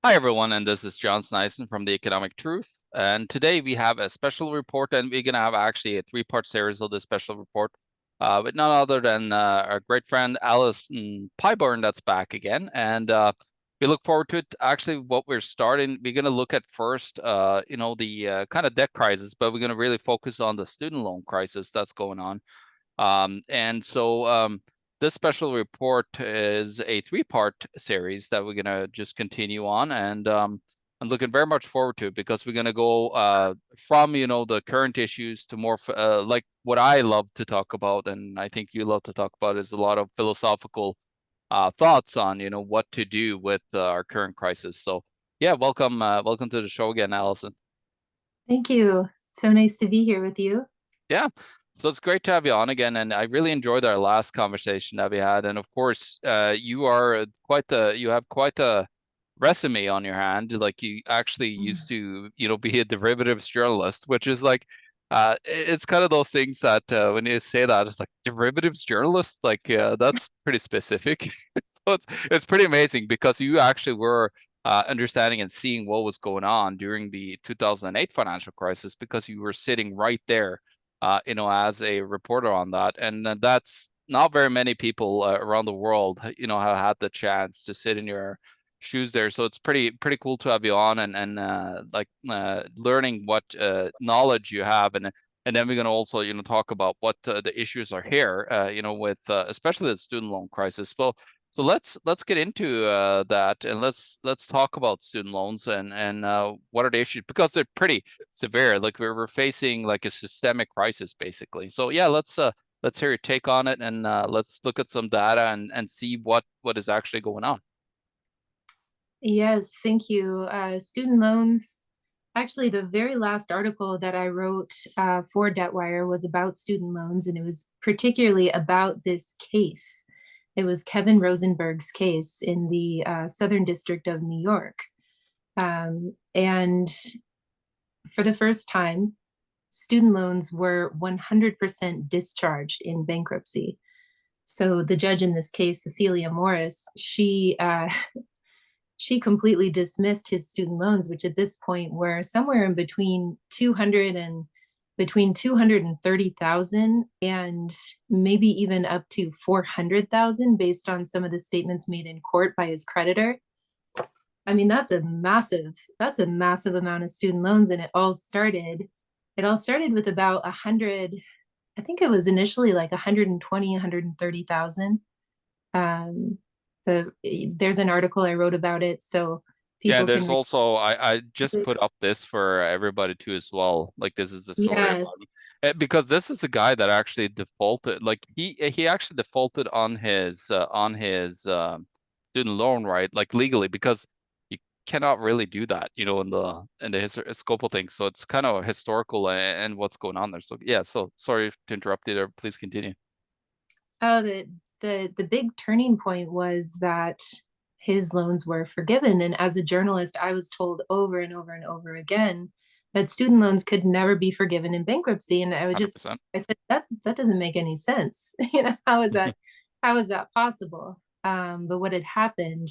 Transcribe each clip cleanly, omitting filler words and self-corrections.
Hi, everyone, and this is John Snyson from The Economic Truth. And today we have a special report, and we're going to have actually a three-part series of this special report with none other than our great friend Allison Pyburn that's back again. And we look forward to it. Actually, what we're going to look at first, the kind of debt crisis, but we're going to really focus on the student loan crisis that's going on. This special report is a three-part series that we're going to just continue on, and I'm looking very much forward to it because we're going to go from the current issues to more like what I love to talk about, and I think you love to talk about, is a lot of philosophical thoughts on what to do with our current crisis. So yeah, welcome to the show again, Allison. Thank you. So nice to be here with you. Yeah. So it's great to have you on again, and I really enjoyed our last conversation that we had. And of course, you have quite the resume on your hand. Like you actually used to, be a derivatives journalist, which is like, it's kind of those things that when you say that, it's like derivatives journalist, like that's pretty specific. So it's pretty amazing because you actually were understanding and seeing what was going on during the 2008 financial crisis because you were sitting right there as a reporter on that. And that's not very many people around the world, have had the chance to sit in your shoes there. So it's pretty cool to have you on and learning what knowledge you have. And then we're going to also, talk about what the issues are here, with especially the student loan crisis. So let's get into that, and let's talk about student loans and what are the issues, because they're pretty severe. Like we're facing like a systemic crisis basically. So yeah, let's hear your take on it, and let's look at some data and see what is actually going on. Yes, thank you. Student loans. Actually, the very last article that I wrote for DebtWire was about student loans, and it was particularly about this case. It was Kevin Rosenberg's case in the Southern District of New York. And for the first time, student loans were 100% discharged in bankruptcy. So the judge in this case, Cecilia Morris, she completely dismissed his student loans, which at this point were somewhere in between 230,000 and maybe even up to 400,000 based on some of the statements made in court by his creditor. I mean, that's a massive amount of student loans. And it all started with about 100, I think it was initially like 120, 130,000. Um, there's an article I wrote about it, so Yeah, people and can there's read also I just put it. up this for everybody too as well. Like this is the story about Yes, him. Because this is a guy that actually defaulted. Like he actually defaulted on his student loan, right? Like legally, because you cannot really do that, in the scope of things. So it's kind of historical and what's going on there. So yeah, so sorry to interrupt you there. Please continue. oh, the big turning point was that his loans were forgiven. And as a journalist, I was told over and over and over again that student loans could never be forgiven in bankruptcy. And I 100%. said, that doesn't make any sense. How is that possible? But what had happened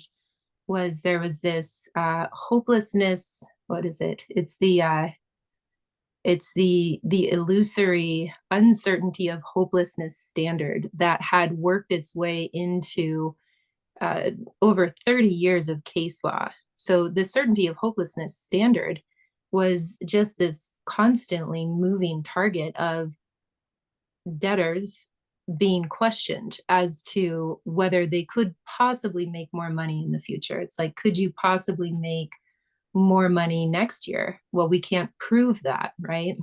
was there was this hopelessness. What is it? It's the illusory uncertainty of hopelessness standard that had worked its way into over 30 years of case law. So the certainty of hopelessness standard was just this constantly moving target of debtors being questioned as to whether they could possibly make more money in the future. It's like, could you possibly make more money next year? Well, we can't prove that, right?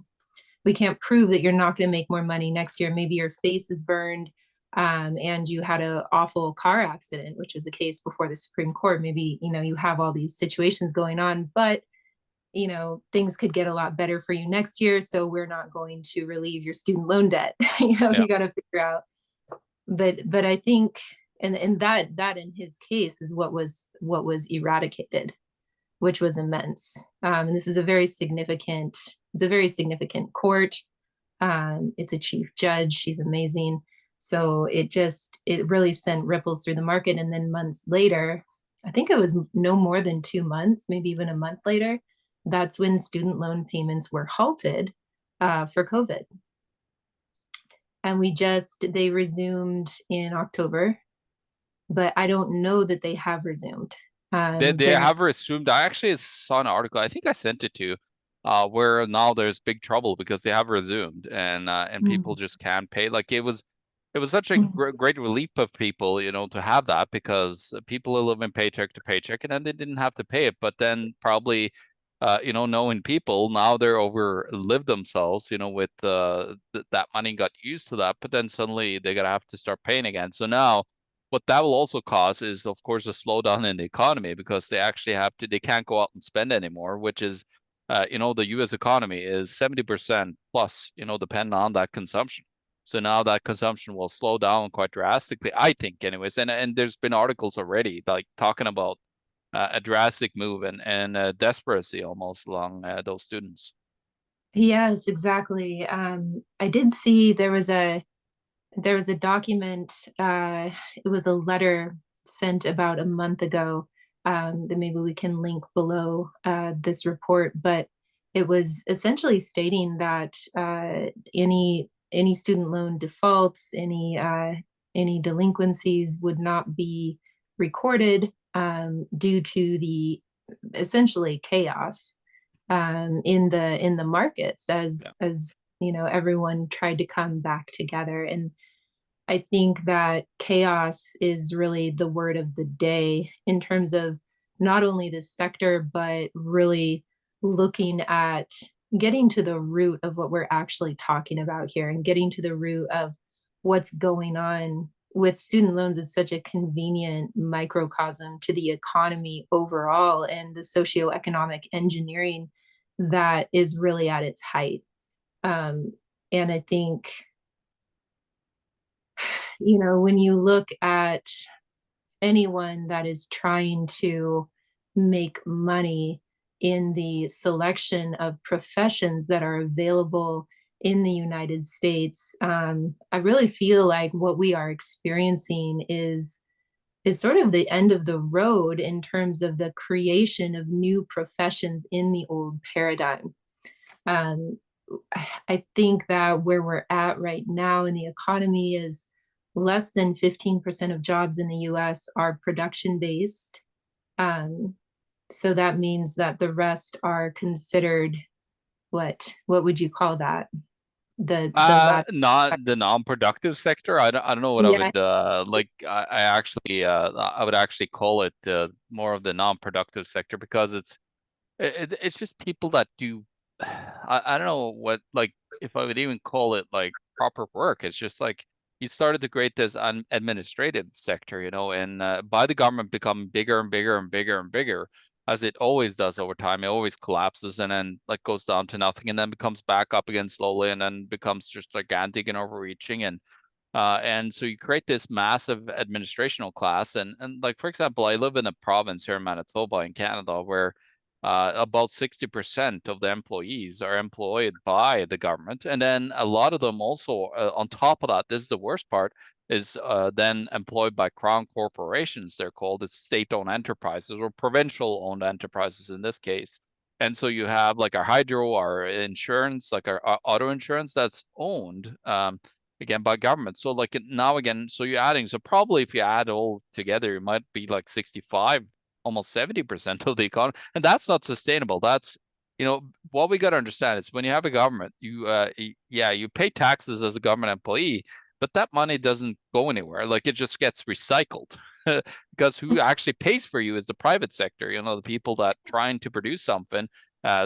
We can't prove that you're not going to make more money next year. Maybe your face is burned, and you had an awful car accident, which is a case before the Supreme Court. Maybe, you have all these situations going on, but, things could get a lot better for you next year. So we're not going to relieve your student loan debt. Yeah. You got to figure out. But I think, and that in his case is what was eradicated, which was immense. And this is it's a very significant court. It's a chief judge. She's amazing. So it really sent ripples through the market. And then months later, I think it was no more than 2 months, maybe even a month later, that's when student loan payments were halted for COVID. And they resumed in October, but I don't know that they have resumed. They They're not. have assumed. I actually saw an article. I think I sent it to you, where now there's big trouble because they have resumed and people Mm, just can't pay. Like it was such a mm. great relief of people, to have that because people are living paycheck to paycheck and then they didn't have to pay it. But then probably, knowing people now they're overlived themselves, with that money got used to that, but then suddenly they're gonna have to start paying again. So now what that will also cause is, of course, a slowdown in the economy because they can't go out and spend anymore, which is, the US economy is 70% plus, dependent on that consumption. So now that consumption will slow down quite drastically, I think, anyways. And there's been articles already like talking about a drastic move and desperacy almost along those students. Yes, exactly. I did see there was a document, it was a letter sent about a month ago, that maybe we can link below this report, but it was essentially stating that any student loan defaults, any delinquencies would not be recorded due to the essentially chaos in the markets Yeah. as everyone tried to come back together. And I think that chaos is really the word of the day in terms of not only the sector, but really looking at getting to the root of what we're actually talking about here and getting to the root of what's going on with student loans is such a convenient microcosm to the economy overall and the socioeconomic engineering that is really at its height. Um, and I think when you look at anyone that is trying to make money in the selection of professions that are available in the United States, I really feel like what we are experiencing is sort of the end of the road in terms of the creation of new professions in the old paradigm. Um, I think that where we're at right now in the economy is less than 15% of jobs in the US are production based. Um, so that means that the rest are considered what would you call that? The last. Not the non-productive sector. I don't know what I Yeah. would like. I would actually call it more of the non-productive sector because it's just people that do. I don't know what, like, if I would even call it like proper work. It's just like you started to create this administrative sector, and by the government becoming bigger and bigger and bigger and bigger, as it always does over time. It always collapses and then like goes down to nothing and then becomes back up again slowly and then becomes just gigantic and overreaching. And so you create this massive administrational class. And like, for example, I live in a province here in Manitoba in Canada where about 60% of the employees are employed by the government. And then a lot of them also, on top of that, this is the worst part, is then employed by crown corporations, they're called. It's state-owned enterprises or provincial-owned enterprises in this case. And so you have like our hydro, our insurance, like our auto insurance that's owned. Again by government. So like now again, so you're adding, so probably if you add all together, it might be like 65, almost 70% of the economy. And that's not sustainable. That's, what we got to understand is when you have a government, yeah, you pay taxes as a government employee, but that money doesn't go anywhere. Like it just gets recycled. Because who actually pays for you is the private sector, the people that trying to produce something,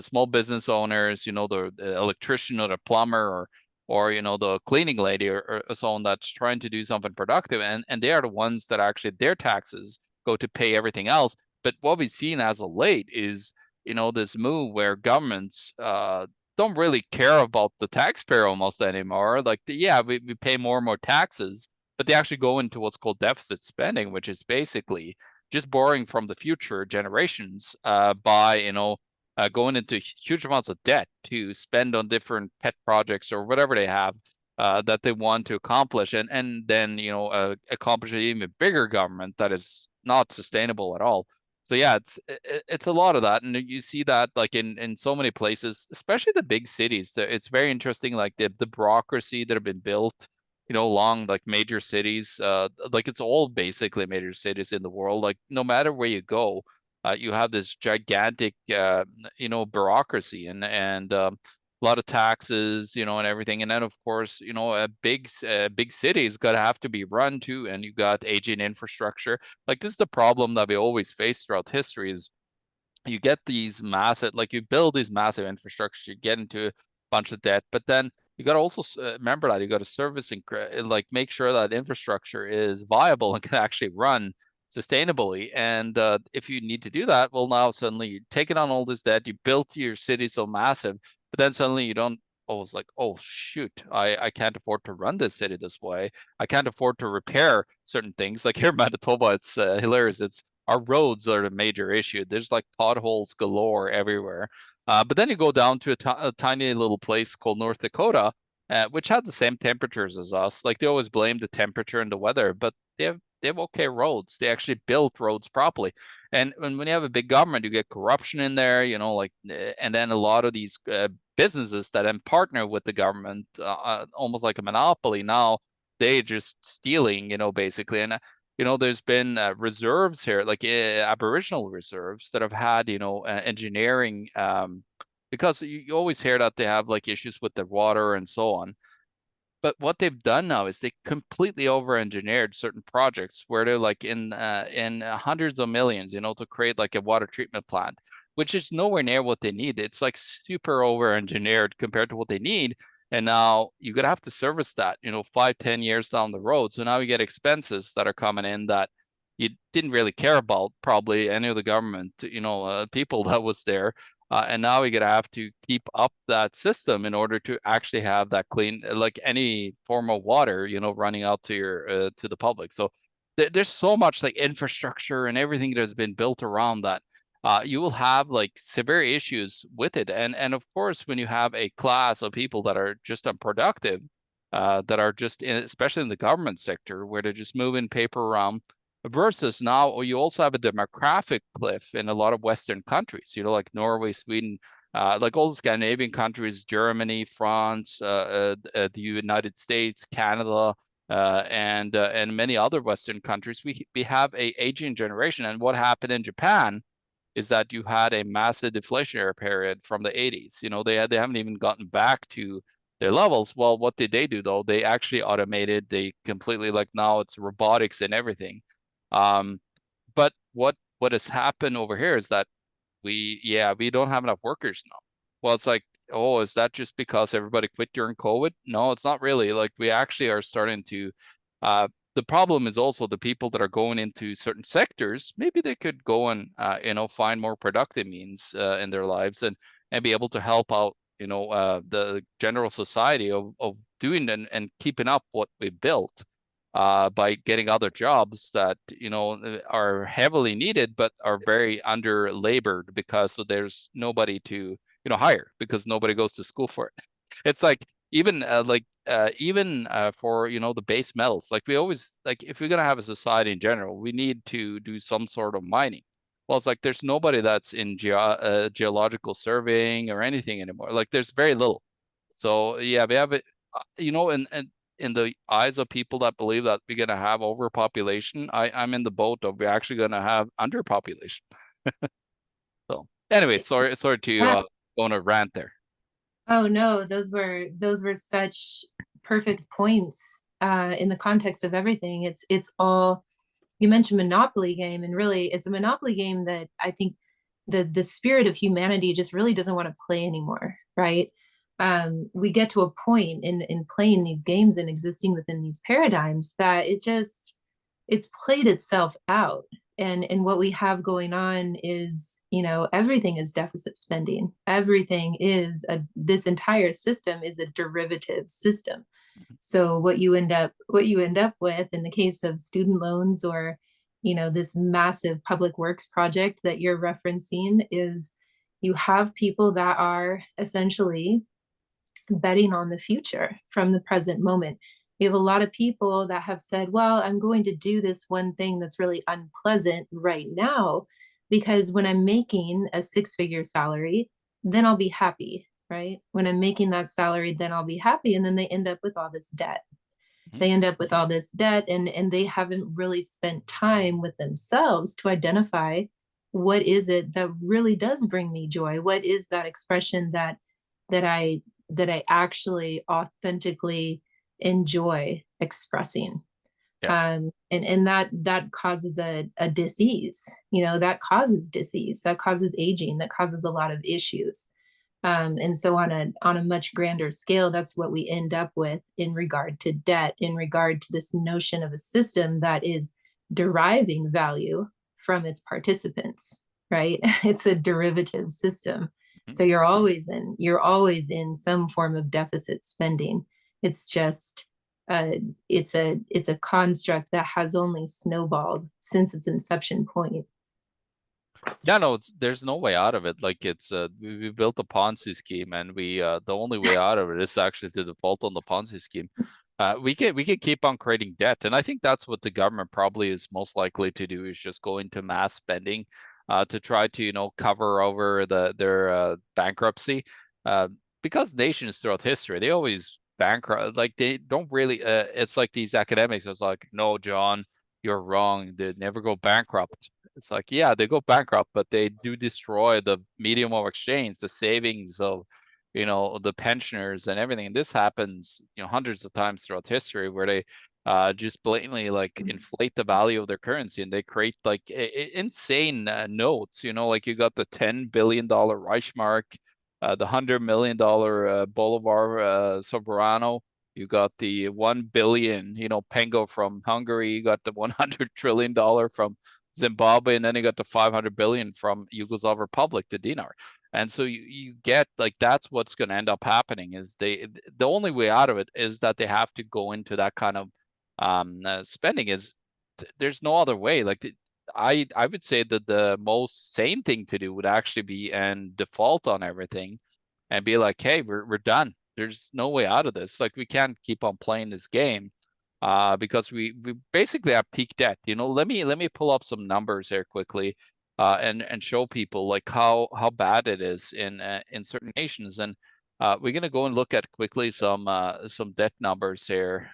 small business owners, the electrician or the plumber or the cleaning lady or someone that's trying to do something productive, and they are the ones that actually their taxes go to pay everything else. But what we've seen as of late is this move where governments don't really care about the taxpayer almost anymore. Like yeah, we pay more and more taxes, but they actually go into what's called deficit spending, which is basically just borrowing from the future generations by going into huge amounts of debt to spend on different pet projects or whatever they have that they want to accomplish, and then accomplish an even bigger government that is not sustainable at all. So yeah, it's a lot of that, and you see that like in so many places, especially the big cities. It's very interesting, like the bureaucracy that have been built, along like major cities. Like it's all basically major cities in the world. Like no matter where you go, you have this gigantic, bureaucracy and a lot of taxes, and everything. And then of course, a big city's got to have to be run too, and you got aging infrastructure. Like this is the problem that we always face throughout history is you get these massive, like you build these massive infrastructure, you get into a bunch of debt, but then you got to also remember that you got to service and like make sure that infrastructure is viable and can actually run sustainably. And if you need to do that, well, now suddenly you taking on all this debt, you built your city so massive, but then suddenly you don't. Oh, it's like, oh shoot, I can't afford to run this city this way. I can't afford to repair certain things. Like here in Manitoba, it's hilarious. It's our roads are the major issue. There's like potholes galore everywhere. But then you go down to a tiny little place called North Dakota, which had the same temperatures as us. Like they always blame the temperature and the weather, but they have okay roads. They actually built roads properly. And when you have a big government, you get corruption in there, like, and then a lot of these businesses that then partner with the government, almost like a monopoly. Now they just stealing, basically. And there's been reserves here, like Aboriginal reserves that have had, engineering, because you always hear that they have like issues with the water and so on. But what they've done now is they completely over-engineered certain projects where they're like in hundreds of millions, to create like a water treatment plant, which is nowhere near what they need. It's like super over-engineered compared to what they need. And now you're gonna have to service that, 5, 10 years down the road. So now you get expenses that are coming in that you didn't really care about, probably any of the government, people that was there. And now we're gonna have to keep up that system in order to actually have that clean, like any form of water, running out to your to the public. So there's so much like infrastructure and everything that has been built around that. You will have like severe issues with it, and of course, when you have a class of people that are just unproductive, that are just especially in the government sector, where they're just moving paper around versus now you also have a demographic cliff in a lot of Western countries, like Norway, Sweden, like all the Scandinavian countries, Germany, France, the United States, Canada, and many other Western countries. We have a aging generation, and what happened in Japan is that you had a massive deflationary period from the 80s. They haven't even gotten back to their levels. Well, what did they do though? They actually automated. They completely, like, now it's robotics and everything. um, but what has happened over here is that we don't have enough workers now. Well, it's like, oh, is that just because everybody quit during COVID? No, it's not really. Like we actually are starting to uh the problem is also the people that are going into certain sectors, maybe they could go and find more productive means in their lives and be able to help out, the general society of doing and keeping up what we built by getting other jobs that are heavily needed but are very under labored because so there's nobody to hire because nobody goes to school for it. It's like even for the base metals, like we always, like if we're gonna have a society in general, we need to do some sort of mining. Well, it's like there's nobody that's in geological surveying or anything anymore. Like there's very little. So yeah, we have it, and in the eyes of people that believe that we're going to have overpopulation, I'm in the boat of we're actually going to have underpopulation. So anyway, sorry to Yeah. go on a rant there. Oh no, those were such perfect points in the context of everything. It's all, you mentioned Monopoly game, and really it's a Monopoly game that I think the spirit of humanity just really doesn't want to play anymore, right? We get to a point in playing these games and existing within these paradigms that it's played itself out. And what we have going on is, everything is deficit spending. Everything is this entire system is a derivative system. So what you end up with in the case of student loans, or this massive public works project that you're referencing, is you have people that are essentially betting on the future from the present moment. You have a lot of people that have said, well, I'm going to do this one thing that's really unpleasant right now, because when I'm making a six-figure salary, then I'll be happy, right? When I'm making that salary, then I'll be happy. And then they end up with all this debt. Mhm. They end up with all this debt, and they haven't really spent time with themselves to identify what is it that really does bring me joy? What is that expression that I that I actually authentically enjoy expressing? Yeah. And that causes a disease, that causes disease, that causes aging, that causes a lot of issues. And so on a much grander scale, that's what we end up with in regard to debt, in regard to this notion of a system that is deriving value from its participants, right? It's a derivative system. Mhm. So you're always in some form of deficit spending. It's just it's a construct that has only snowballed since its inception point. Yeah, no, there's no way out of it. Like we built a Ponzi scheme, and we the only way out of it is actually to default on the Ponzi scheme. We can keep on creating debt, and I think that's what the government probably is most likely to do, is just go into mass spending, to try to cover over their bankruptcy. Uh, because nations throughout history, they always bankrupt. Like they don't really. It's like these academics. It's like, no, John, you're wrong. They never go bankrupt. It's like, yeah, they go bankrupt, but they do destroy the medium of exchange, the savings of, the pensioners and everything. And this happens, hundreds of times throughout history, where they just blatantly like inflate the value of their currency, and they create like insane notes. Like you got the $10 billion Reichsmark, the $100 million Bolivar Soberano. You got the 1 billion, Pengo from Hungary. You got the $100 trillion from Zimbabwe, and then you got the 500 billion from Yugoslav Republic, the dinar. And so you get like that's what's going to end up happening, is the only way out of it is that they have to go into that kind of spending. There's no other way. Like I would say that the most sane thing to do would actually be and default on everything and be like, hey, we're done. There's no way out of this. Like we can't keep on playing this game, because we basically have peak debt. Let me pull up some numbers here quickly, and show people like how bad it is in certain nations. And we're gonna go and look at quickly some debt numbers here.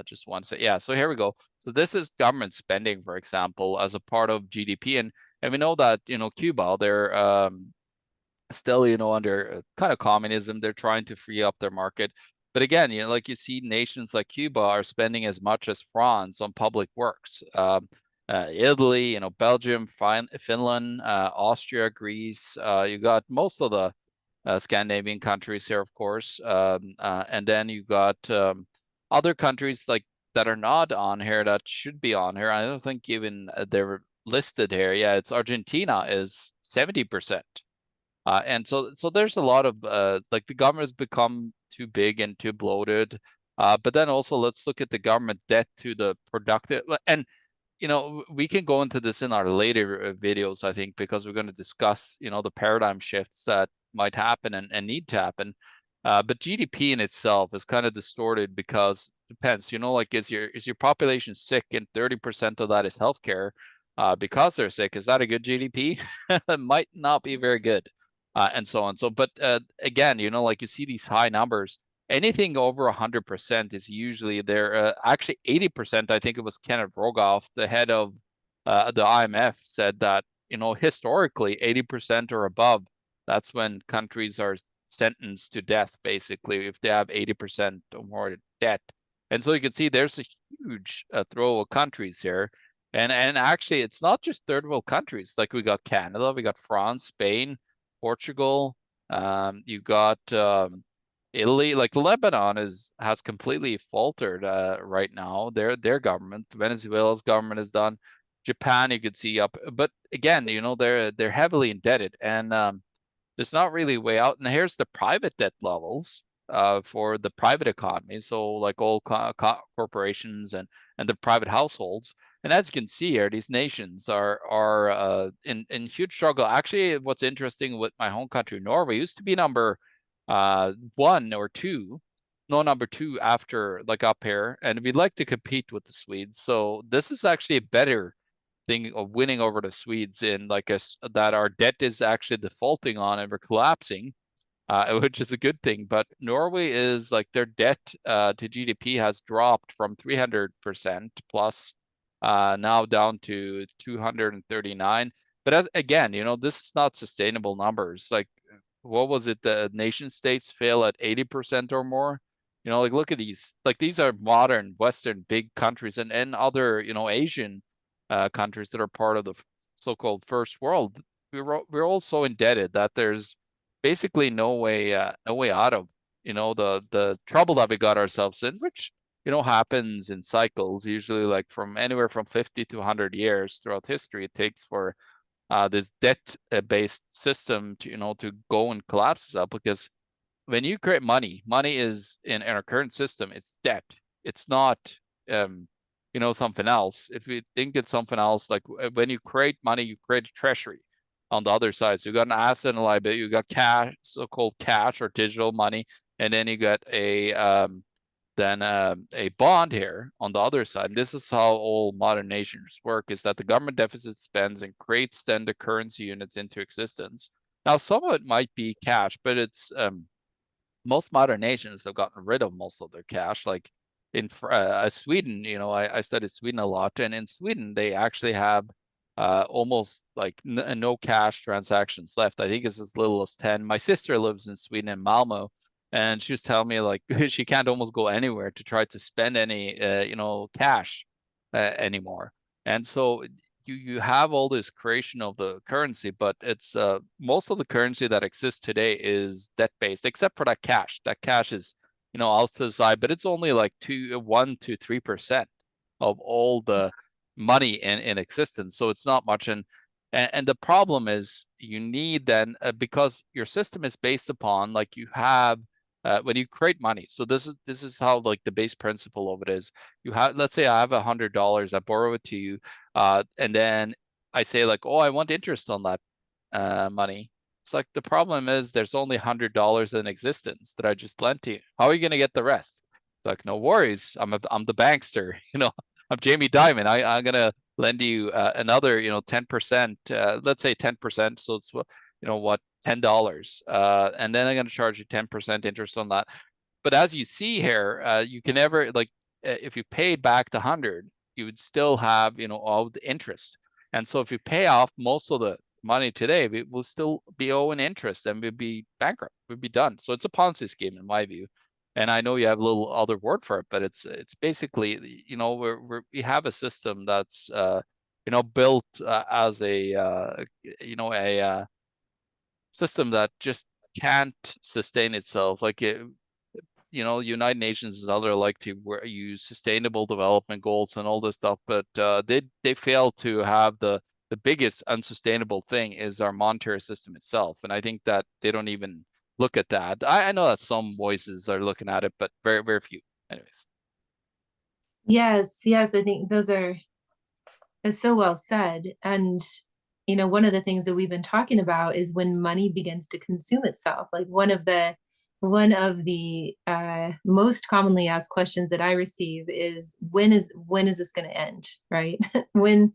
Just one second. Yeah, so here we go. So this is government spending, for example, as a part of GDP, and we know that Cuba, they're still, under kind of communism. They're trying to free up their market. But again, like you see nations like Cuba are spending as much as France on public works. Italy, Belgium, Finland, Austria, Greece. You got most of the Scandinavian countries here, of course. And then you got other countries like that are not on here that should be on here. I don't think even they're listed here. Yeah, it's Argentina is 70%. And so there's a lot of like the government has become too big and too bloated. But then also let's look at the government debt to the productive. And we can go into this in our later videos, I think, because we're going to discuss the paradigm shifts that might happen and need to happen. But GDP in itself is kind of distorted because it depends. Like is your population sick and 30% of that is healthcare, because they're sick? Is that a good GDP? It might not be very good, and so on. So, but again, like you see these high numbers. Anything over 100% is usually there. Actually, 80%. I think it was Kenneth Rogoff, the head of the IMF, said that historically 80% or above, that's when countries are sentenced to death, basically, if they have 80% or more debt. And so you can see there's a huge throw of countries here. And actually, it's not just third world countries. Like we got Canada, we got France, Spain, Portugal. You got Italy. Like Lebanon has completely faltered right now. Their government, Venezuela's government is done. Japan, you could see up, but again, they're heavily indebted, and there's not really a way out. And here's the private debt levels for the private economy. So like all corporations and the private households. And as you can see here, these nations are in huge struggle. Actually, what's interesting with my home country, Norway, used to be number one or two, no, number two after like up here, and we'd like to compete with the Swedes. So this is actually a better thing of winning over the Swedes in like that our debt is actually defaulting on and we're collapsing, which is a good thing. But Norway is like their debt to GDP has dropped from 300% plus now down to 239. But as again, this is not sustainable numbers. Like, what was it? The nation states fail at 80% or more. Like look at these. Like these are modern Western big countries and other, Asian countries that are part of the so-called first world. We're all so indebted that there's basically no way out of the trouble that we got ourselves in, which happens in cycles, usually like from anywhere from 50 to 100 years throughout history it takes for this debt-based system to go and collapse up. Because when you create money is in our current system, it's debt. It's not um something else. If you think it's something else, like when you create money, you create a treasury on the other side. So you got an asset and a liability, you got cash, so-called cash or digital money, and then you got a bond here on the other side. And this is how all modern nations work, is that the government deficit spends and creates then the currency units into existence. Now, some of it might be cash, but it's most modern nations have gotten rid of most of their cash. Like in Sweden, I studied Sweden a lot, and in Sweden they actually have almost like no cash transactions left. I think it's as little as 10. My sister lives in Sweden in Malmo, and she was telling me like she can't almost go anywhere to try to spend any cash anymore. And so you have all this creation of the currency, but it's most of the currency that exists today is debt based, except for that cash. That cash is out to the side, but it's only like 1 to 3% of all the money in existence. So it's not much. And the problem is you need then because your system is based upon like you have when you create money. So this is how like the base principle of it is. You have, let's say I have $100, I borrow it to you, and then I say like, oh, I want interest on that money. It's like the problem is there's only $100 in existence that I just lent to you. How are you gonna get the rest? It's like, no worries. I'm the bankster. I'm Jamie Dimon. I'm gonna lend you another 10%. Let's say 10%. So it's what $10. And then I'm gonna charge you 10% interest on that. But as you see here, you can never like if you paid back the 100, you would still have all the interest. And so if you pay off most of the money today, we will still be owing interest and we'd be bankrupt. We'd be done. So it's a Ponzi scheme in my view. And I know you have a little other word for it, but it's basically we have a system that's built as a system that just can't sustain itself. Like United Nations and other like to use sustainable development goals and all this stuff, but they fail to have the biggest unsustainable thing is our monetary system itself. And I think that they don't even look at that. I know that some voices are looking at it, but very, very few. Anyways. Yes, I think those are that's so well said. And one of the things that we've been talking about is when money begins to consume itself. Like one of the most commonly asked questions that I receive is when is this going to end, right? when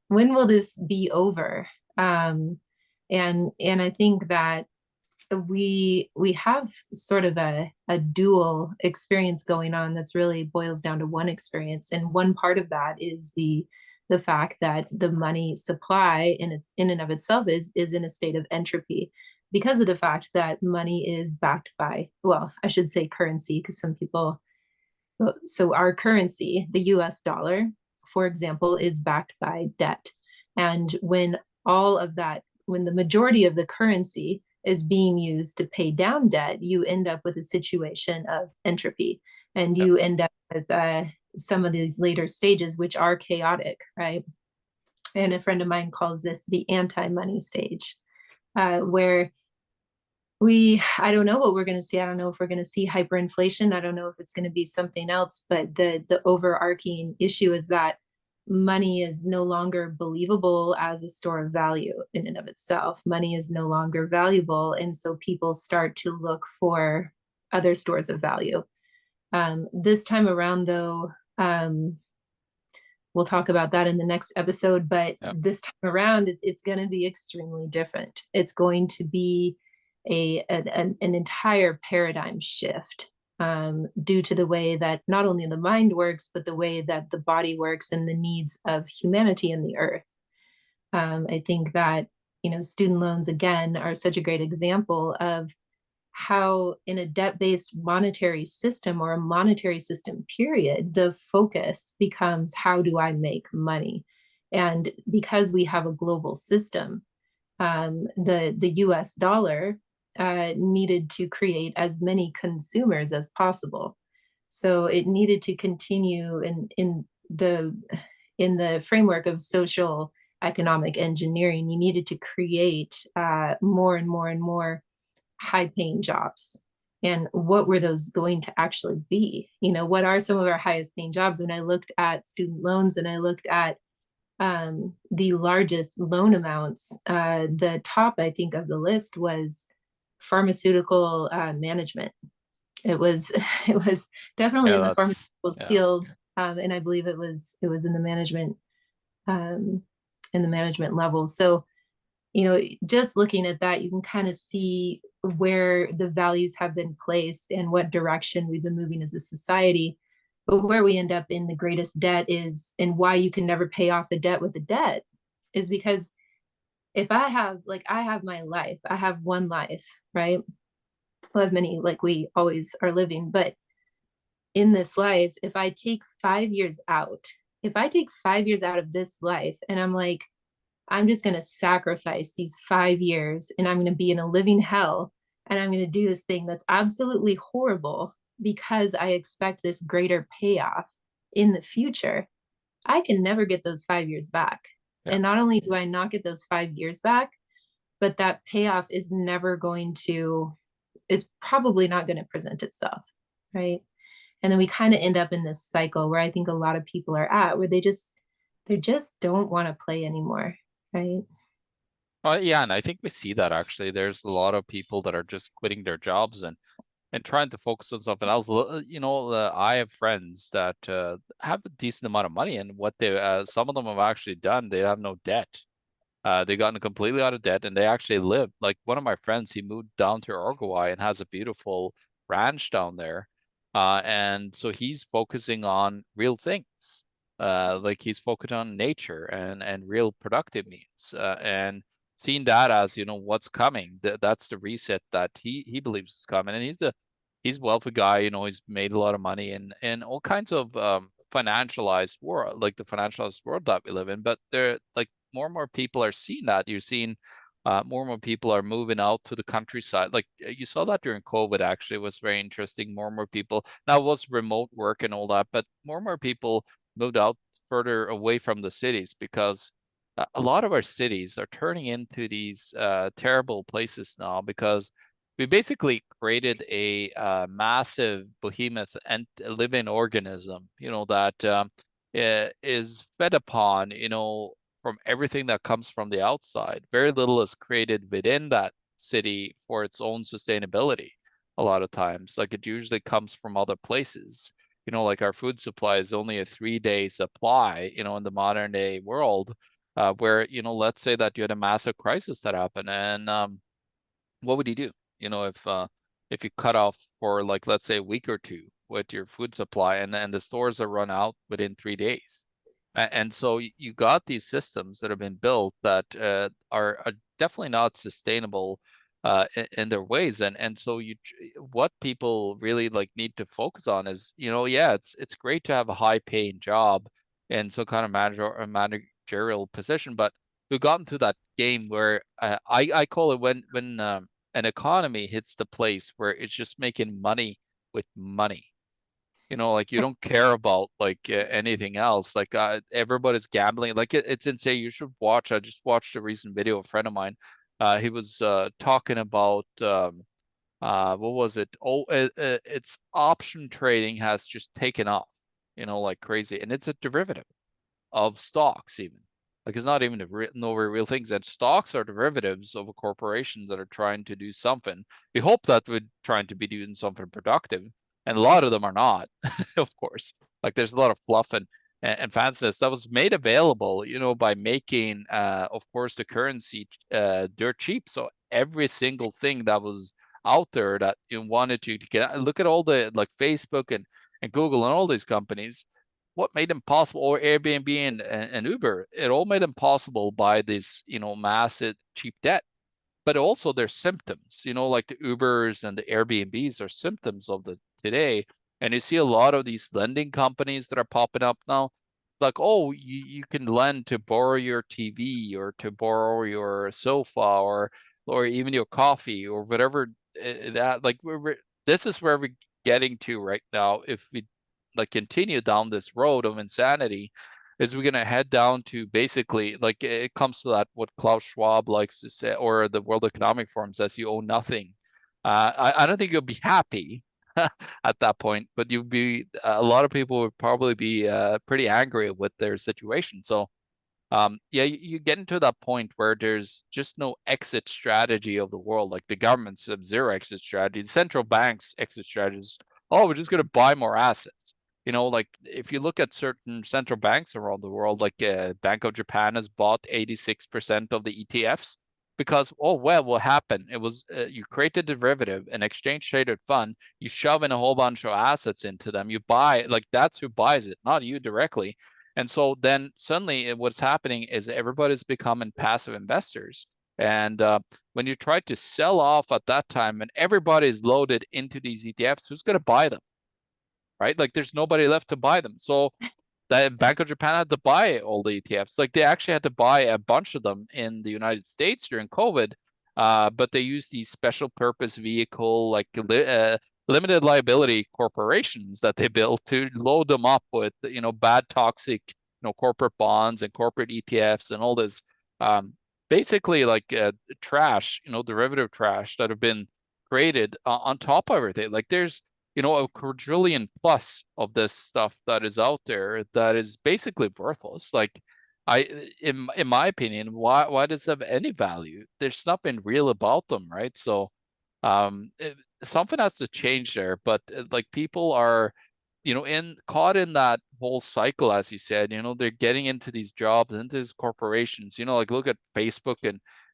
will this be over? And I think that we have sort of a dual experience going on that's really boils down to one experience. And one part of that is the fact that the money supply in and of itself is in a state of entropy because of the fact that money is backed by, well, I should say currency, because some people, so our currency, the US dollar, for example, is backed by debt. And when the majority of the currency is being used to pay down debt, you end up with a situation of entropy, and Yep. you end up with some of these later stages, which are chaotic, right? And a friend of mine calls this the anti-money stage, where I don't know what we're going to see. I don't know if we're going to see hyperinflation. I don't know if it's going to be something else, but the overarching issue is that money is no longer believable as a store of value in and of itself. Money is no longer valuable, and so people start to look for other stores of value. This time around, though, we'll talk about that in the next episode. But Yeah. this time around, it's going to be extremely different. It's going to be an entire paradigm shift, due to the way that not only the mind works, but the way that the body works and the needs of humanity and the earth. I think that, student loans, again, are such a great example of how in a debt-based monetary system, or a monetary system period, the focus becomes, how do I make money? And because we have a global system, the US dollar needed to create as many consumers as possible. So it needed to continue in the framework of social economic engineering. You needed to create more and more and more high paying jobs. And what were those going to actually be? What are some of our highest paying jobs? When I looked at student loans and I looked at the largest loan amounts, the top, I think, of the list was pharmaceutical management. It was it was definitely Yeah, in the that's pharmaceutical yeah. field, and I believe it was um, in the management level. So, just looking at that, you can kind of see where the values have been placed and what direction we've been moving as a society. But where we end up in the greatest debt is, and why you can never pay off a debt with a debt, is because if I have my life, I have one life, right? I have many, like we always are living, but in this life, if I take 5 years out of this life and I'm like, I'm just going to sacrifice these 5 years and I'm going to be in a living hell, and I'm going to do this thing that's absolutely horrible because I expect this greater payoff in the future, I can never get those 5 years back. Yeah. And not only do I not get those 5 years back, but that payoff is never going to, it's probably not going to present itself. Right. And then we kind of end up in this cycle where I think a lot of people are at, where they just don't want to play anymore. Right. Yeah, and I think we see that actually. There's a lot of people that are just quitting their jobs and trying to focus on something else. I have friends that have a decent amount of money, and what they some of them have actually done, they have no debt. They gotten completely out of debt, and they actually live. Like one of my friends, he moved down to Uruguay and has a beautiful ranch down there. And so he's focusing on real things. Like he's focused on nature and real productive means. And seeing that as, what's coming. That's the reset that he believes is coming. And he's a wealthy guy, he's made a lot of money and all kinds of financialized world, like the financialized world that we live in. But they're like more and more people are seeing that. You're seeing more and more people are moving out to the countryside. Like you saw that during COVID, actually, it was very interesting. More and more people, now it was remote work and all that, but more and more people moved out further away from the cities because a lot of our cities are turning into these terrible places now because we basically created a massive behemoth and living organism, that is fed upon, from everything that comes from the outside. Very little is created within that city for its own sustainability. A lot of times, like it usually comes from other places. Like our food supply is only a 3-day supply, in the modern day world, where, let's say that you had a massive crisis that happened, and what would you do? If you cut off for like let's say a week or two with your food supply, and then the stores are run out within 3 days. And so you got these systems that have been built that are definitely not sustainable in their ways. And so what people really like need to focus on is, yeah, it's great to have a high paying job in some kind of managerial position, but we've gotten to that game where I call it when an economy hits the place where it's just making money with money. Like you don't care about like anything else. Like everybody's gambling. Like it's insane. You should watch. I just watched a recent video of a friend of mine. He was talking about what was it? Oh, it's option trading has just taken off, like crazy, and it's a derivative of stocks even. Like it's not even no real things. And stocks are derivatives of a corporation that are trying to do something. We hope that we're trying to be doing something productive, and a lot of them are not, of course. Like there's a lot of fluff, and fastness that was made available, by making, of course, the currency dirt cheap. So every single thing that was out there that you wanted to get, look at all the like Facebook and Google and all these companies, what made them possible, or Airbnb and Uber, it all made them possible by this, massive cheap debt. But also their symptoms, like the Ubers and the Airbnbs are symptoms of the today. And you see a lot of these lending companies that are popping up now. It's like, oh, you can lend to borrow your TV or to borrow your sofa or even your coffee or whatever that like this is where we're getting to right now. If we like continue down this road of insanity, is we're going to head down to basically like it comes to that what Klaus Schwab likes to say, or the World Economic Forum says, you owe nothing. I don't think you'll be happy at that point, but you'll be a lot of people would probably be pretty angry with their situation. So yeah, you get into that point where there's just no exit strategy of the world. Like the governments have zero exit strategy. The central banks exit strategies. Oh, we're just going to buy more assets. Like if you look at certain central banks around the world, like Bank of Japan has bought 86% of the ETFs because, oh, well, what happened? It was you create a derivative, an exchange traded fund, you shove in a whole bunch of assets into them, you buy, like that's who buys it, not you directly. And so then suddenly what's happening is everybody's becoming passive investors. And when you try to sell off at that time and everybody's loaded into these ETFs, who's going to buy them? Right? Like there's nobody left to buy them. So the Bank of Japan had to buy all the ETFs. Like they actually had to buy a bunch of them in the United States during COVID, but they used these special purpose vehicle, like limited liability corporations that they built to load them up with, bad toxic, corporate bonds and corporate ETFs and all this, basically like trash, derivative trash that have been created on top of everything. Like there's a quadrillion plus of this stuff that is out there that is basically worthless. Like in my opinion, why does it have any value? There's nothing real about them, right? So something has to change there. But like people are, in caught in that whole cycle, as you said, they're getting into these jobs, into these corporations, like look at Facebook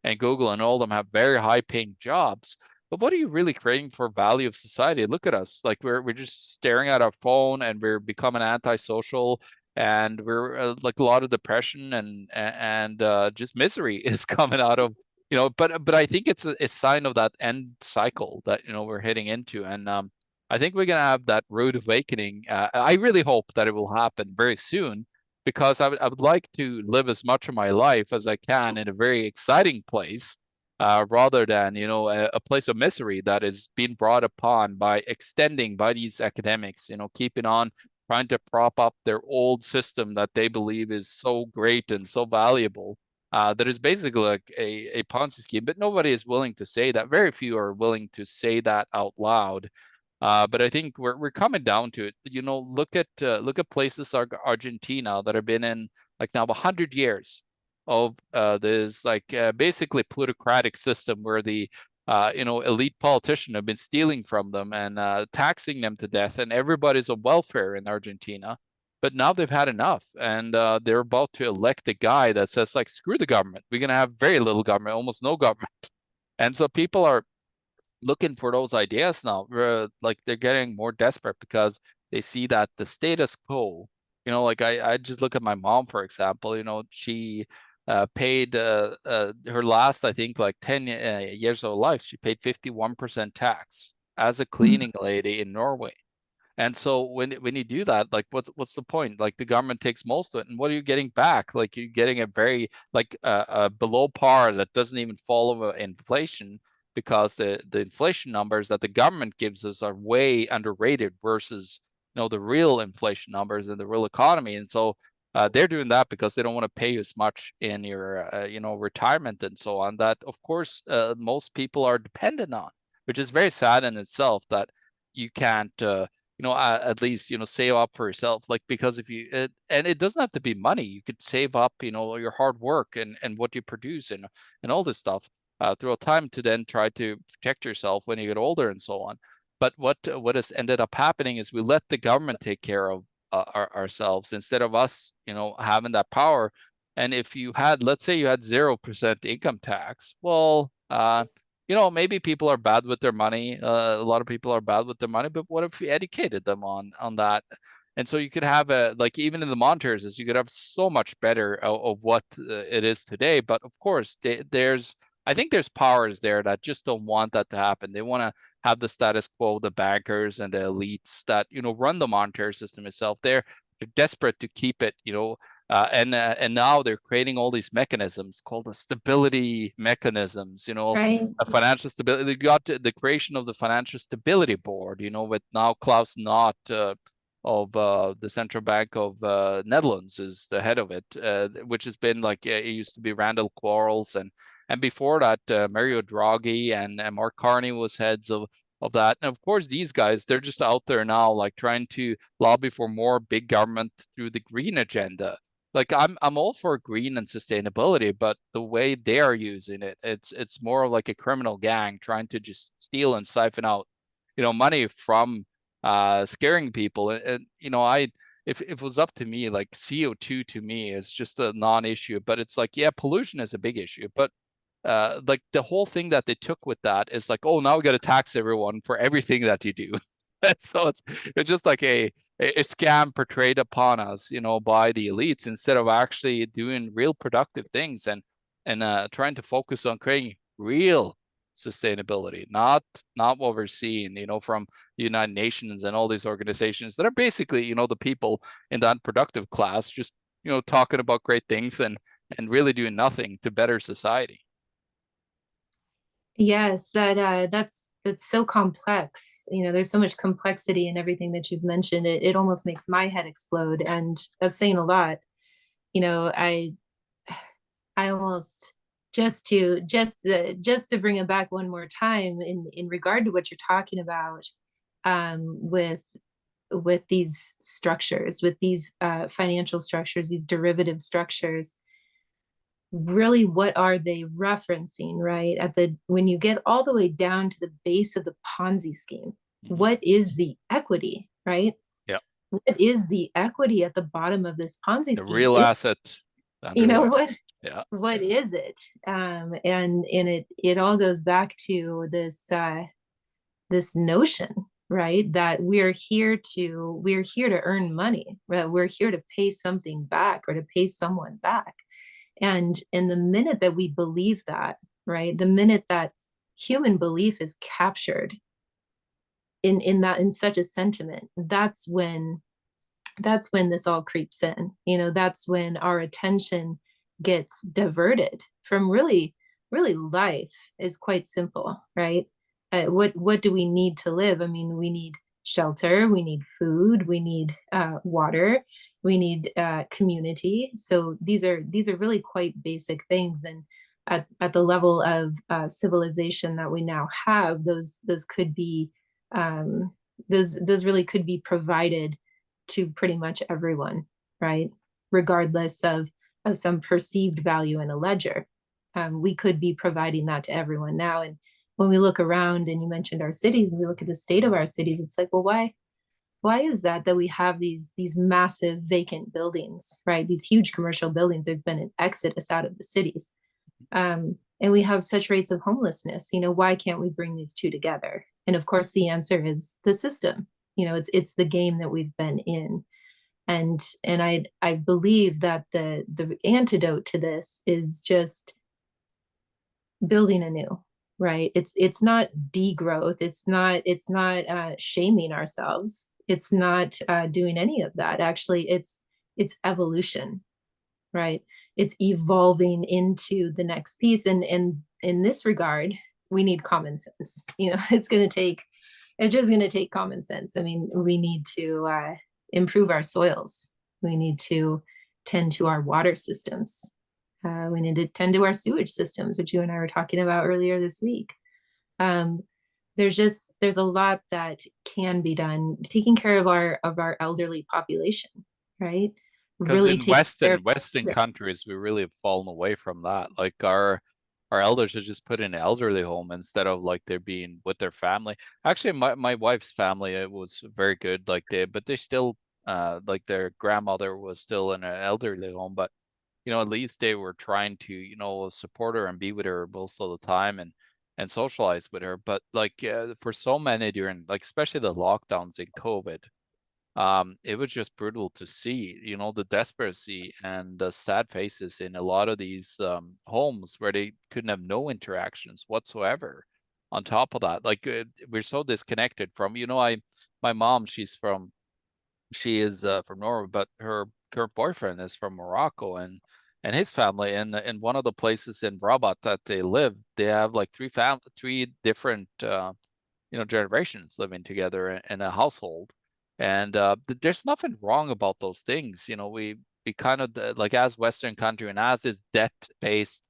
and Google and all of them have very high paying jobs. But what are you really creating for value of society? Look at us. Like we're just staring at our phone and we're becoming antisocial and we're like a lot of depression and just misery is coming out of, but I think it's a sign of that end cycle that, we're heading into. And I think we're going to have that rude awakening. I really hope that it will happen very soon because I would like to live as much of my life as I can in a very exciting place rather than, a place of misery that is being brought upon by extending by these academics, keeping on trying to prop up their old system that they believe is so great and so valuable. That is basically like a Ponzi scheme, but nobody is willing to say that. Very few are willing to say that out loud. But I think we're coming down to it. Look at places like Argentina that have been in like now 100 years of this like basically plutocratic system where the elite politicians have been stealing from them and taxing them to death, and everybody's on welfare in Argentina. But now they've had enough, and they're about to elect a guy that says like, screw the government. We're gonna have very little government, almost no government. And so people are looking for those ideas now. Like they're getting more desperate because they see that the status quo, like I just look at my mom, for example, she paid her last, I think, like 10 years of life, she paid 51% tax as a cleaning lady in Norway. And so when you do that, like what's the point? Like the government takes most of it, and what are you getting back? Like you're getting a very like below par that doesn't even follow inflation because the inflation numbers that the government gives us are way underrated versus the real inflation numbers in the real economy. And so they're doing that because they don't want to pay you as much in your retirement and so on. That of course most people are dependent on, which is very sad in itself that you can't. At least, save up for yourself. Like, because if and it doesn't have to be money, you could save up, your hard work and what you produce and all this stuff throughout time to then try to protect yourself when you get older and so on. But what has ended up happening is we let the government take care of ourselves instead of us, having that power. And if you had, let's say you had 0% income tax, well, maybe people are bad with their money. A lot of people are bad with their money, but what if we educated them on that? And so you could have like even in the monitors, you could have so much better of what it is today. But of course, I think there's powers there that just don't want that to happen. They want to have the status quo, the bankers and the elites that run the monetary system itself. They're desperate to keep it, and now they're creating all these mechanisms called the stability mechanisms, Right. a financial stability. They got the creation of the financial stability board, with now Klaus Knot of the central bank of Netherlands is the head of it, which has been like it used to be Randall Quarles, and before that Mario Draghi and Mark Carney was heads of that. And of course, these guys, they're just out there now, like trying to lobby for more big government through the green agenda. Like I'm all for green and sustainability, but the way they are using it, it's more like a criminal gang trying to just steal and siphon out, money from scaring people. And if it was up to me, like CO2 to me is just a non-issue, but it's like, yeah, pollution is a big issue, but like the whole thing that they took with that is like, oh, now we got to tax everyone for everything that you do. So it's just like a scam portrayed upon us, by the elites instead of actually doing real productive things and trying to focus on creating real sustainability, not what we're seeing, from the United Nations and all these organizations that are basically, the people in the unproductive class just, talking about great things and really doing nothing to better society. Yes, that's so complex. There's so much complexity in everything that you've mentioned. It almost makes my head explode, and that's saying a lot. You know, I almost just to bring it back one more time in regard to what you're talking about, with these structures, with these financial structures, these derivative structures. Really, what are they referencing, right? When you get all the way down to the base of the Ponzi scheme, Mm-hmm. what is the equity, right? Yeah. What is the equity at the bottom of this Ponzi The scheme? real asset You know underlying. what Yeah. what is it? And it all goes back to this notion, right, that we're here to earn money, right? We're here to pay something back or to pay someone back. And the minute that we believe that, right, the minute that human belief is captured in such a sentiment, that's when this all creeps in. That's when our attention gets diverted from really life is quite simple, right? What do we need to live? I mean, we need shelter, we need food, we need water, we need community. So these are really quite basic things. And at the level of civilization that we now have, those could be those really could be provided to pretty much everyone, right? Regardless of some perceived value in a ledger. We could be providing that to everyone now. And when we look around, and you mentioned our cities, and we look at the state of our cities, it's like, well, why is that we have these massive vacant buildings, right? These huge commercial buildings. There's been an exodus out of the cities. And we have such rates of homelessness. Why can't we bring these two together? And of course, the answer is the system. It's the game that we've been in. And I believe that the antidote to this is just building anew, right? It's not degrowth. It's not shaming ourselves. It's not doing any of that. Actually, it's evolution, right? It's evolving into the next piece. And in this regard, we need common sense. It's just going to take common sense. I mean, we need to improve our soils. We need to tend to our water systems. We need to tend to our sewage systems, which you and I were talking about earlier this week. Um, there's a lot that can be done, taking care of our elderly population, right? Because Really in taking care of Western countries, we really have fallen away from that. Like our elders are just put in an elderly home instead of like they're being with their family. Actually, my wife's family, it was very good. Like but they still like their grandmother was still in an elderly home, but at least they were trying to, support her and be with her most of the time and socialize with her. But like for so many during, like especially the lockdowns in COVID, it was just brutal to see, the desperacy and the sad faces in a lot of these homes where they couldn't have no interactions whatsoever. On top of that, like we're so disconnected from, my mom, she is from Norway, but her current boyfriend is from Morocco, and his family in one of the places in Rabat that they live, they have like three different generations living together in a household, and there's nothing wrong about those things. We kind of like as Western country and as this debt-based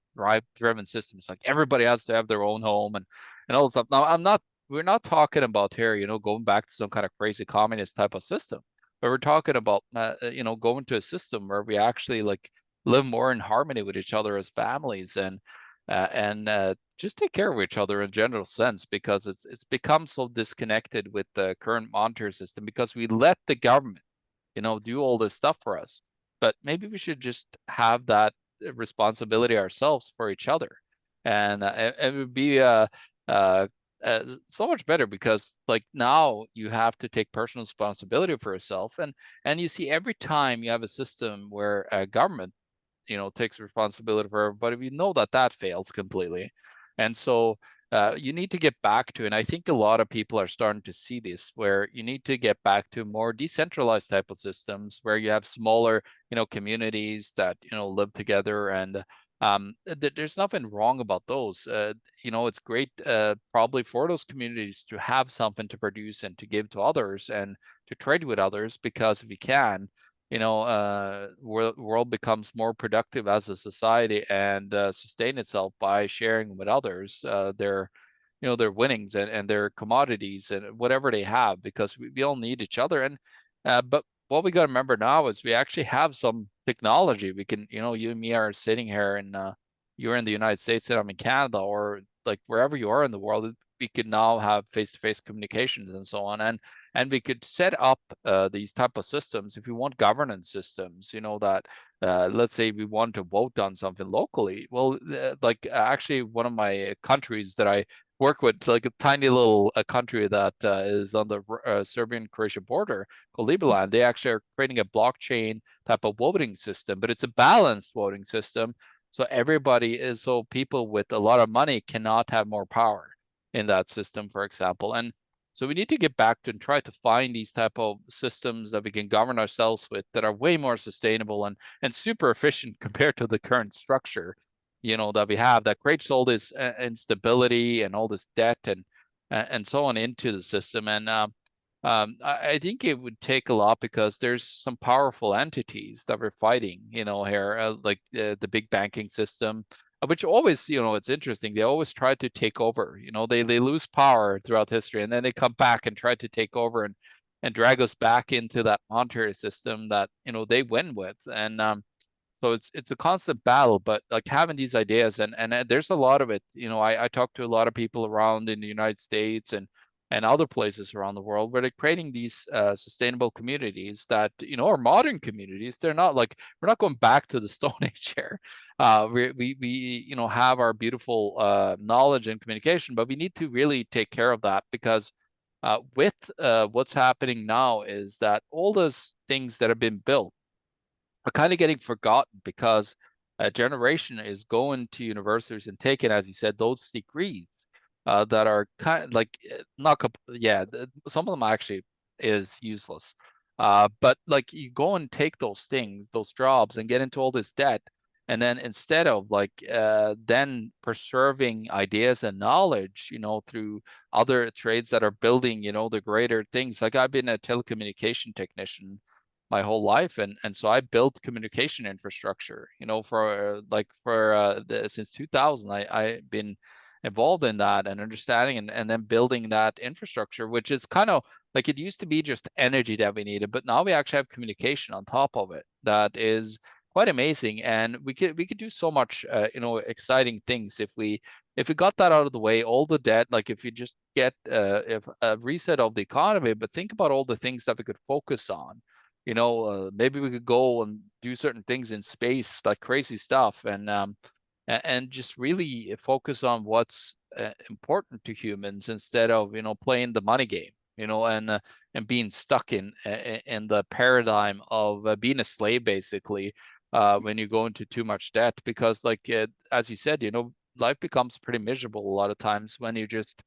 driven system, it's like everybody has to have their own home and all this stuff. Now, we're not talking about here, going back to some kind of crazy communist type of system, but we're talking about going to a system where we actually like live more in harmony with each other as families and just take care of each other in general sense, because it's become so disconnected with the current monetary system because we let the government do all this stuff for us. But maybe we should just have that responsibility ourselves for each other, and it would be uh, so much better, because like now you have to take personal responsibility for yourself, and you see every time you have a system where a government takes responsibility for everybody, we know that that fails completely. And so you need to get back to, and I think a lot of people are starting to see this, where you need to get back to more decentralized type of systems where you have smaller, communities that, live together. And there's nothing wrong about those. It's great probably for those communities to have something to produce and to give to others and to trade with others, because if you can, world becomes more productive as a society and sustain itself by sharing with others their winnings and their commodities and whatever they have, because we all need each other. And but what we got to remember now is we actually have some technology. We can, you and me are sitting here, and you're in the United States and I'm in Canada, or like wherever you are in the world, we can now have face-to-face communications and so on. And we could set up these type of systems if we want governance systems, that let's say we want to vote on something locally. Well, like actually one of my countries that I work with, like a tiny little country that is on the Serbian-Croatian border called Liberland, they actually are creating a blockchain type of voting system, but it's a balanced voting system. So people with a lot of money cannot have more power in that system, for example. And so we need to get back to and try to find these type of systems that we can govern ourselves with that are way more sustainable and super efficient compared to the current structure, that we have, that creates all this instability and all this debt and so on into the system. And I think it would take a lot, because there's some powerful entities that we're fighting, here, like the big banking system, which always, it's interesting. They always try to take over. They lose power throughout history, and then they come back and try to take over and drag us back into that monetary system that they win with. And so it's a constant battle. But like having these ideas, and there's a lot of it. I talk to a lot of people around in the United States and other places around the world where they're creating these sustainable communities that are modern communities. They're not like, we're not going back to the Stone Age here. We have our beautiful knowledge and communication, but we need to really take care of that, because with what's happening now is that all those things that have been built are kind of getting forgotten, because a generation is going to universities and taking, as you said, those degrees that are kind of like not, yeah, some of them actually is useless. But like you go and take those things, those jobs, and get into all this debt, and then instead of like then preserving ideas and knowledge, through other trades that are building, the greater things. Like I've been a telecommunication technician my whole life, and so I built communication infrastructure, since 2000. I've been involved in that and understanding and then building that infrastructure, which is kind of like, it used to be just energy that we needed, but now we actually have communication on top of it that is quite amazing. And we could do so much exciting things if we got that out of the way. All the debt, like if you just get if a reset of the economy, but think about all the things that we could focus on, maybe we could go and do certain things in space, like crazy stuff, and just really focus on what's important to humans instead of playing the money game, and being stuck in the paradigm of being a slave, basically, when you go into too much debt. Because, like, as you said, life becomes pretty miserable a lot of times when you just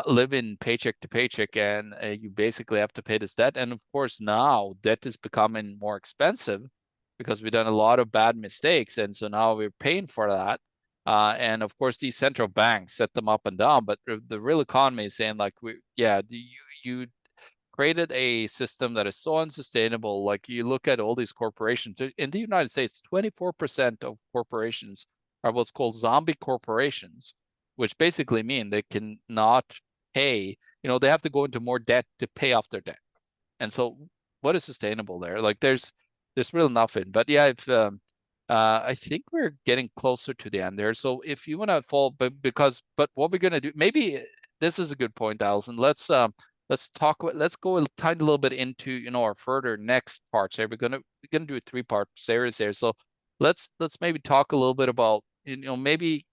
living paycheck to paycheck, and you basically have to pay this debt. And of course, now debt is becoming more expensive because we've done a lot of bad mistakes, and so now we're paying for that. And of course, these central banks set them up and down, but the real economy is saying, like, you created a system that is so unsustainable. Like, you look at all these corporations in the United States, 24% of corporations are what's called zombie corporations, which basically mean they cannot pay, they have to go into more debt to pay off their debt. And so what is sustainable there? Like, there's really nothing. But yeah, if I think we're getting closer to the end there. So if you want to fall, but what we're gonna do, maybe this is a good point, Allison. Let's go a tiny little bit into our further next parts here. We're gonna do a three-part series here. So let's maybe talk a little bit about maybe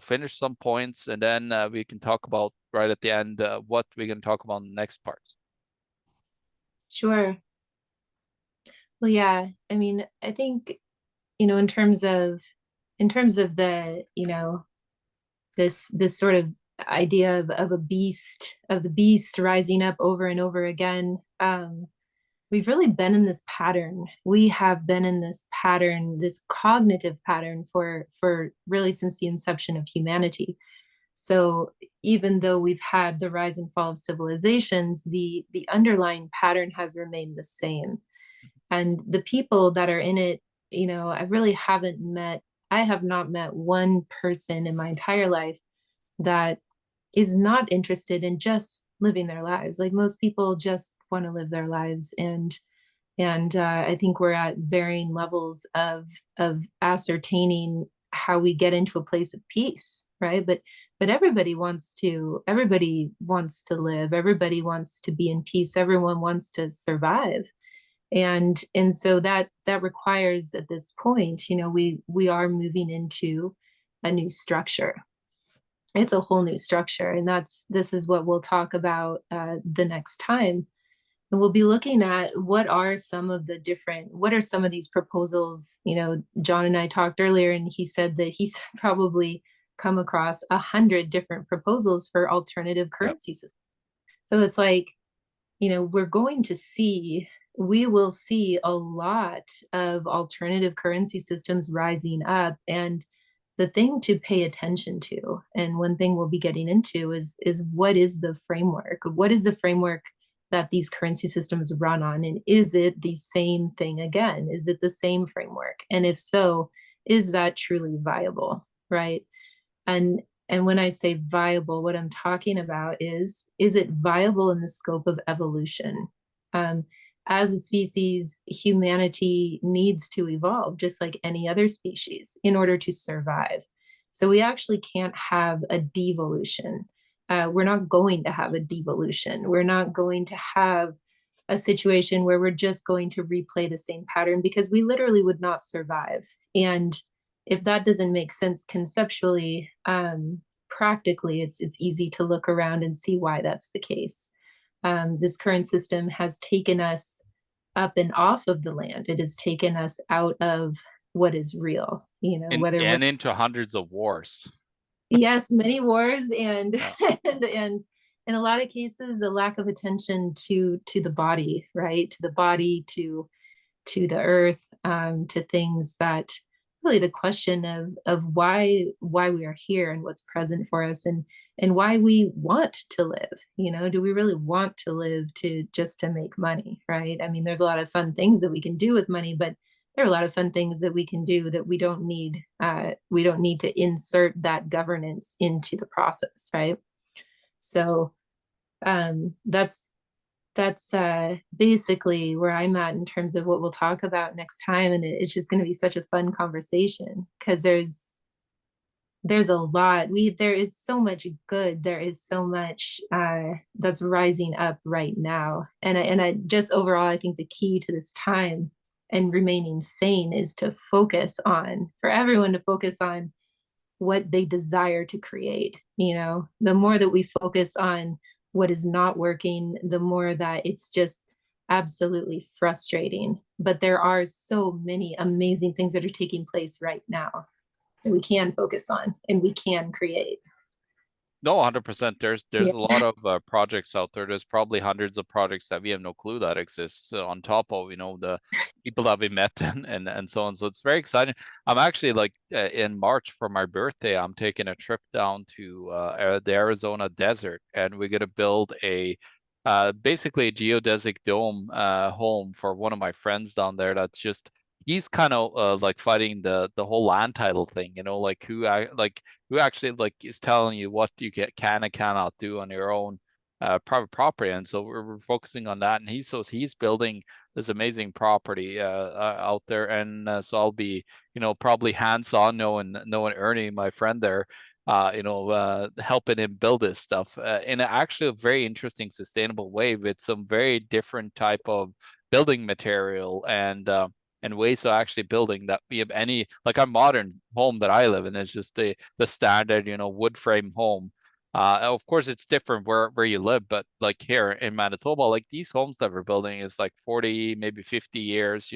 finish some points, and then we can talk about right at the end what we're gonna talk about in the next parts. Sure. Well, yeah, I mean, I think, in terms of the, this sort of idea of the beast rising up over and over again. We've really been in this pattern. We have been in this pattern, this cognitive pattern for really since the inception of humanity. So even though we've had the rise and fall of civilizations, the underlying pattern has remained the same. And the people that are in it, I have not met one person in my entire life that is not interested in just living their lives. Like, most people just want to live their lives, and I think we're at varying levels of ascertaining how we get into a place of peace, right? But everybody wants to live. Everybody wants to be in peace. Everyone wants to survive. And so that requires, at this point, we are moving into a new structure. It's a whole new structure, and this is what we'll talk about the next time. And we'll be looking at what are some of these proposals. John and I talked earlier, and he said that he's probably come across 100 different proposals for alternative Yep. currency systems. So it's like, we're going to see, we will see a lot of alternative currency systems rising up. And the thing to pay attention to, and one thing we'll be getting into, is what is the framework? What is the framework that these currency systems run on? And is it the same thing again? Is it the same framework? And if so, is that truly viable, right? And when I say viable, what I'm talking about is it viable in the scope of evolution? Um, as a species, humanity needs to evolve just like any other species in order to survive. So we actually can't have a devolution. We're not going to have a devolution. We're not going to have a situation where we're just going to replay the same pattern, because we literally would not survive. And if that doesn't make sense conceptually, practically, it's easy to look around and see why that's the case. This current system has taken us up and off of the land. It has taken us out of what is real, whether we're, And into hundreds of wars. yes, many wars, and Yeah. and in a lot of cases, a lack of attention to the body, right? To the body, to the earth, to things that, really, the question of why we are here and what's present for us, and why we want to live. Do we really want to live to just to make money, right? I mean, there's a lot of fun things that we can do with money, but there are a lot of fun things that we can do that we don't need. We don't need to insert that governance into the process, right? So that's basically where I'm at in terms of what we'll talk about next time. And it's just going to be such a fun conversation, because there's a lot. There is so much good. There is so much that's rising up right now. And I just overall, I think the key to this time and remaining sane is to focus on, for everyone to focus on what they desire to create. You know, the more that we focus on what is not working, the more that it's just absolutely frustrating. But there are so many amazing things that are taking place right now that we can focus on and we can create. No, 100%. There's Yeah. a lot of projects out there. There's probably hundreds of projects that we have no clue that exists on top of, the people that we met and so on. So it's very exciting. I'm actually like in March for my birthday, I'm taking a trip down to the Arizona desert, and we're gonna build a basically a geodesic dome home for one of my friends down there. That's just he's kind of like fighting the whole land title thing, like who actually like is telling you what you can and cannot do on your own private property. And so we're focusing on that. And he's building this amazing property out there. And so I'll be, probably hands-on, knowing Ernie, my friend there, helping him build this stuff in actually a very interesting, sustainable way with some very different type of building material and ways of actually building that we have any like our modern home that I live in is just the standard, wood frame home. Of course, it's different where you live, but like here in Manitoba, like these homes that we're building is like 40, maybe 50 years,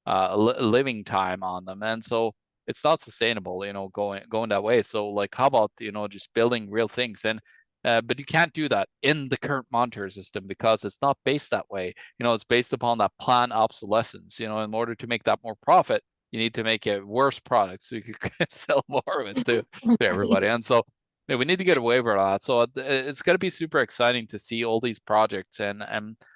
living time on them, and so it's not sustainable, going that way. So like, how about just building real things and but you can't do that in the current monetary system because it's not based that way. It's based upon that planned obsolescence. In order to make that more profit, you need to make a worse product so you can sell more of it to everybody. And so yeah, we need to get a waiver on that. So it's going to be super exciting to see all these projects, and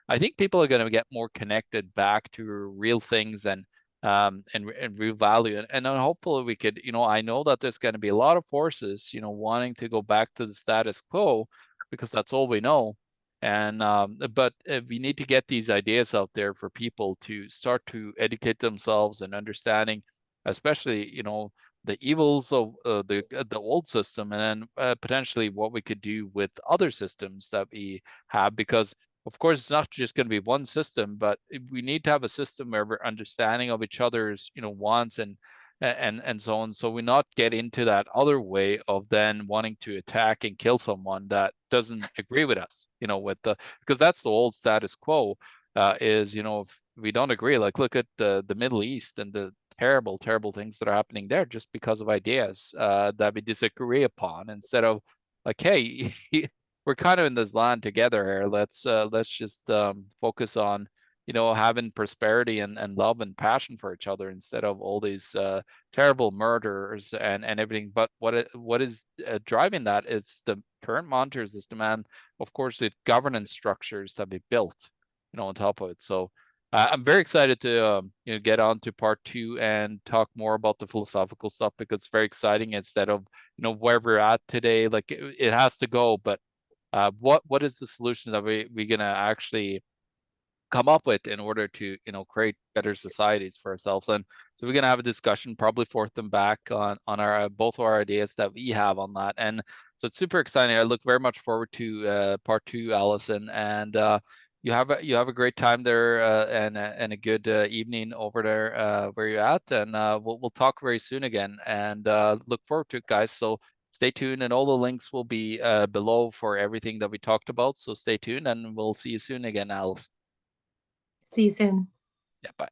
I think people are going to get more connected back to real things and real value. And then hopefully we could, I know that there's going to be a lot of forces, wanting to go back to the status quo because that's all we know. And but we need to get these ideas out there for people to start to educate themselves and understanding, especially, the evils of the old system, and then potentially what we could do with other systems that we have, because of course it's not just going to be one system, but we need to have a system where we're understanding of each other's wants and so on, so we not get into that other way of then wanting to attack and kill someone that doesn't agree with us, with the because that's the old status quo, is if we don't agree, like look at the Middle East and the terrible, terrible things that are happening there just because of ideas that we disagree upon, instead of like, hey, we're kind of in this land together here. Let's just focus on having prosperity and love and passion for each other instead of all these terrible murders and everything. But what is driving that is the current monetary system and of course the governance structures that we built on top of it. So I'm very excited to get on to part two and talk more about the philosophical stuff, because it's very exciting instead of where we're at today. Like it has to go, but what is the solution that we gonna actually come up with in order to create better societies for ourselves? And so we're going to have a discussion, probably forth and back on our both of our ideas that we have on that. And so it's super exciting. I look very much forward to part two, Allison, and you have a great time there, and a good evening over there where you're at, and we'll talk very soon again, and look forward to it, guys. So stay tuned, and all the links will be below for everything that we talked about. So stay tuned, and we'll see you soon again, Alice. See you soon. Yeah, bye.